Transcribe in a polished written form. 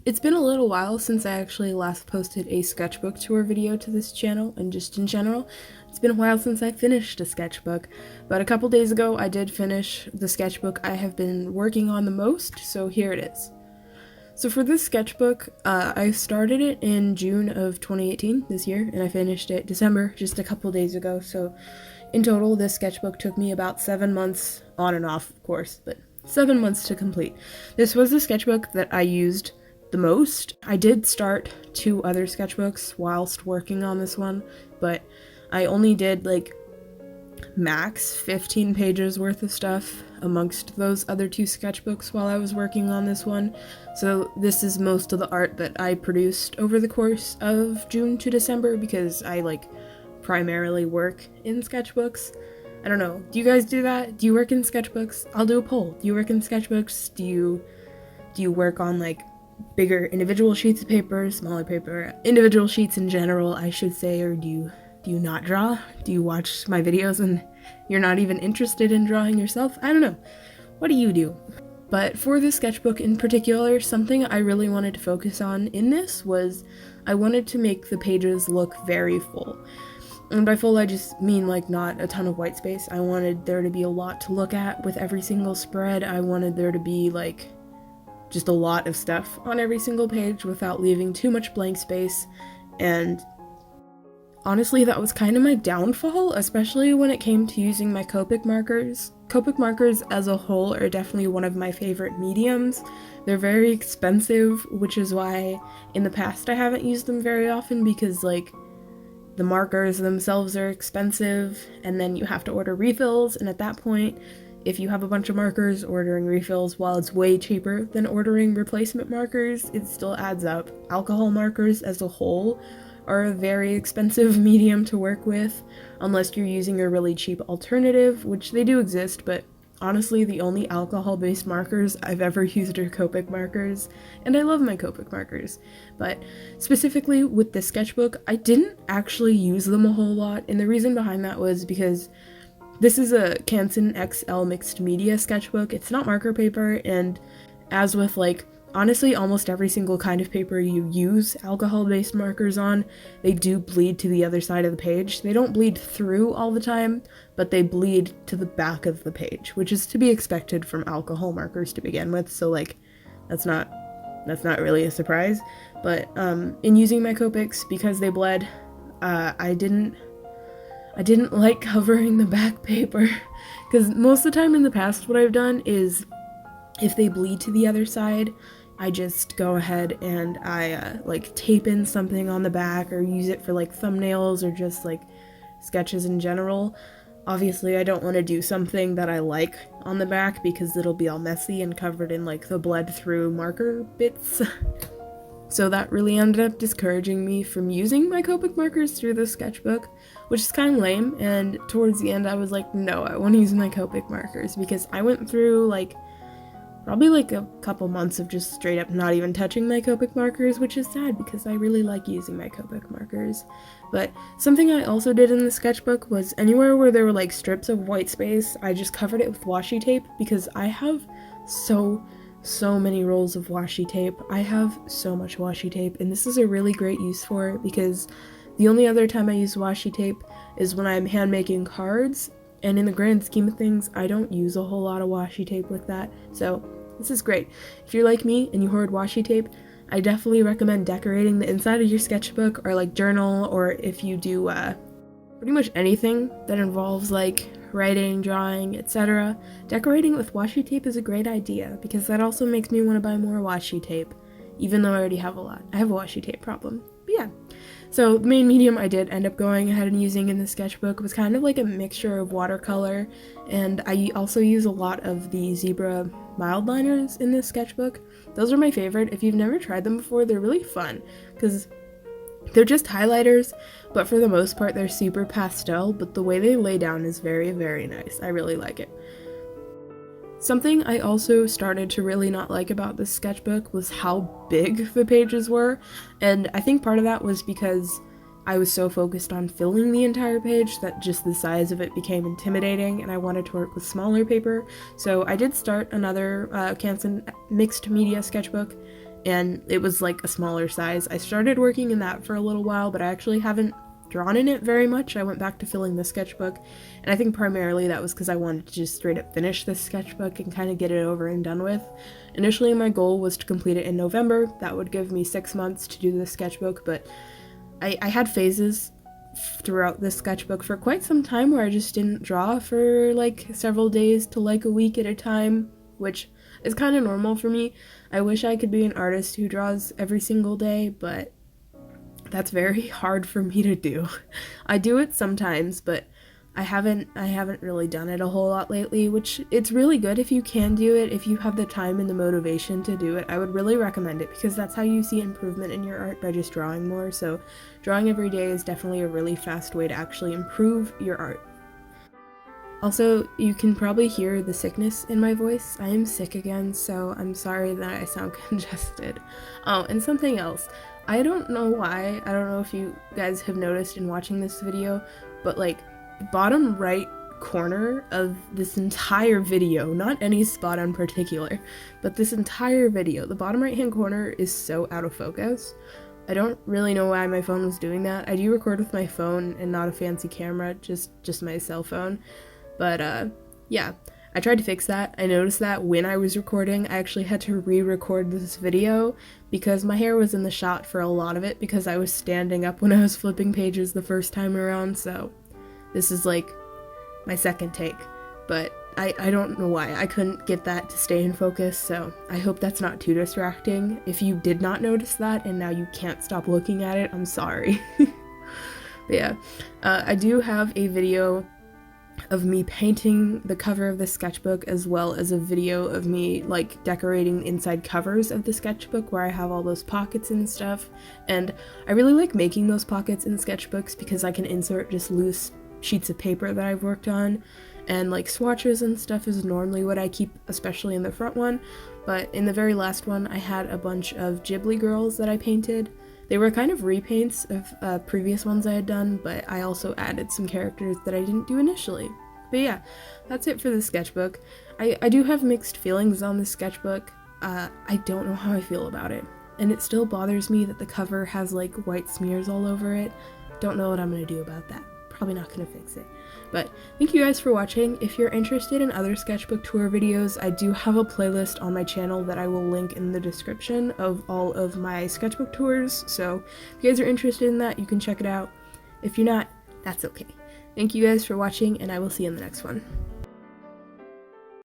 It's been a little while since I actually last posted a sketchbook tour video to this channel, and just in general, it's been a while since I finished a sketchbook, but a couple days ago I did finish the sketchbook I have been working on the most, so here it is. So for this sketchbook, I started it in June of 2018, this year, and I finished it December, just a couple days ago, so in total this sketchbook took me about 7 months, on and off of course, but 7 months to complete. This was the sketchbook that I used the most. I did start 2 other sketchbooks whilst working on this one, but I only did like max 15 pages worth of stuff amongst those other 2 sketchbooks while I was working on this one. So this is most of the art that I produced over the course of June to December because I primarily work in sketchbooks. I don't know. Do you guys do that? Do you work in sketchbooks? I'll do a poll. Do you work in sketchbooks? Do you work on bigger individual sheets of paper, smaller paper, individual sheets in general, I should say, or do you not draw? Do you watch my videos and you're not even interested in drawing yourself? I don't know. What do you do? But for this sketchbook in particular, something I really wanted to focus on in this was I wanted to make the pages look very full. And by full, I just mean not a ton of white space. I wanted there to be a lot to look at with every single spread. I wanted there to be just a lot of stuff on every single page without leaving too much blank space, and honestly that was kind of my downfall, especially when it came to using my Copic markers. Copic markers as a whole are definitely one of my favorite mediums. They're very expensive, which is why in the past I haven't used them very often, because the markers themselves are expensive, and then you have to order refills, and at that point, if you have a bunch of markers, ordering refills, while it's way cheaper than ordering replacement markers, it still adds up. Alcohol markers as a whole are a very expensive medium to work with, unless you're using a really cheap alternative, which they do exist, but honestly the only alcohol-based markers I've ever used are Copic markers, and I love my Copic markers. But specifically with this sketchbook, I didn't actually use them a whole lot, and the reason behind that was because this is a Canson XL mixed media sketchbook. It's not marker paper, and as with honestly almost every single kind of paper you use alcohol-based markers on, they do bleed to the other side of the page. They don't bleed through all the time, but they bleed to the back of the page, which is to be expected from alcohol markers to begin with, so that's not really a surprise. But in using my Copics, because they bled, I didn't like covering the back paper, because most of the time in the past what I've done is if they bleed to the other side, I just go ahead and I tape in something on the back or use it for thumbnails or just sketches in general. Obviously I don't want to do something that I like on the back because it'll be all messy and covered in the bled through marker bits. So that really ended up discouraging me from using my Copic markers through this sketchbook, which is kind of lame, and towards the end I was like, no, I want to use my Copic markers, because I went through probably a couple months of just straight up not even touching my Copic markers, which is sad because I really like using my Copic markers. But something I also did in the sketchbook was anywhere where there were strips of white space, I just covered it with washi tape, because I have so many rolls of washi tape. I have so much washi tape, and this is a really great use for it, because the only other time I use washi tape is when I'm hand making cards, and in the grand scheme of things, I don't use a whole lot of washi tape with that, so this is great. If you're like me and you hoard washi tape, I definitely recommend decorating the inside of your sketchbook or journal, or if you do pretty much anything that involves writing, drawing, etc. Decorating with washi tape is a great idea, because that also makes me want to buy more washi tape, even though I already have a lot. I have a washi tape problem. But yeah. So the main medium I did end up going ahead and using in the sketchbook was kind of a mixture of watercolor, and I also use a lot of the zebra mild liners in this sketchbook. Those are my favorite. If you've never tried them before, they're really fun, because they're just highlighters, but for the most part they're super pastel, but the way they lay down is very, very nice. I really like it. Something I also started to really not like about this sketchbook was how big the pages were, and I think part of that was because I was so focused on filling the entire page that just the size of it became intimidating, and I wanted to work with smaller paper. So I did start another Canson mixed media sketchbook, and it was like a smaller size. I started working in that for a little while, but I actually haven't drawn in it very much. I went back to filling the sketchbook, and I think primarily that was because I wanted to just straight up finish this sketchbook and kind of get it over and done with. Initially my goal was to complete it in November. That would give me 6 months to do the sketchbook, but I had phases throughout this sketchbook for quite some time where I just didn't draw for like several days to like a week at a time, which is kind of normal for me. I wish I could be an artist who draws every single day, but that's very hard for me to do. I do it sometimes, but I haven't really done it a whole lot lately, which it's really good if you can do it, if you have the time and the motivation to do it. I would really recommend it because that's how you see improvement in your art, by just drawing more. So drawing every day is definitely a really fast way to actually improve your art. Also, you can probably hear the sickness in my voice. I am sick again, so I'm sorry that I sound congested. Oh, and something else. I don't know why, I don't know if you guys have noticed in watching this video, but like the bottom right corner of this entire video, not any spot in particular, but this entire video, the bottom right hand corner is so out of focus. I don't really know why my phone was doing that. I do record with my phone and not a fancy camera, just my cell phone. But yeah, I tried to fix that. I noticed that when I was recording, I actually had to re-record this video because my hair was in the shot for a lot of it because I was standing up when I was flipping pages the first time around, so this is like my second take. But I don't know why. I couldn't get that to stay in focus, so I hope that's not too distracting. If you did not notice that and now you can't stop looking at it, I'm sorry. But yeah, I do have a video of me painting the cover of the sketchbook, as well as a video of me like decorating inside covers of the sketchbook where I have all those pockets and stuff. And I really like making those pockets in sketchbooks because I can insert just loose sheets of paper that I've worked on, and like swatches and stuff is normally what I keep, especially in the front one. But in the very last one I had a bunch of Ghibli girls that I painted. They were kind of repaints of previous ones I had done, but I also added some characters that I didn't do initially. But yeah, that's it for the sketchbook. I do have mixed feelings on this sketchbook. I don't know how I feel about it. And it still bothers me that the cover has like white smears all over it. Don't know what I'm gonna do about that. Probably not gonna fix it. But thank you guys for watching. If you're interested in other sketchbook tour videos, I do have a playlist on my channel that I will link in the description of all of my sketchbook tours, so if you guys are interested in that, you can check it out. If you're not, that's okay. Thank you guys for watching, and I will see you in the next one.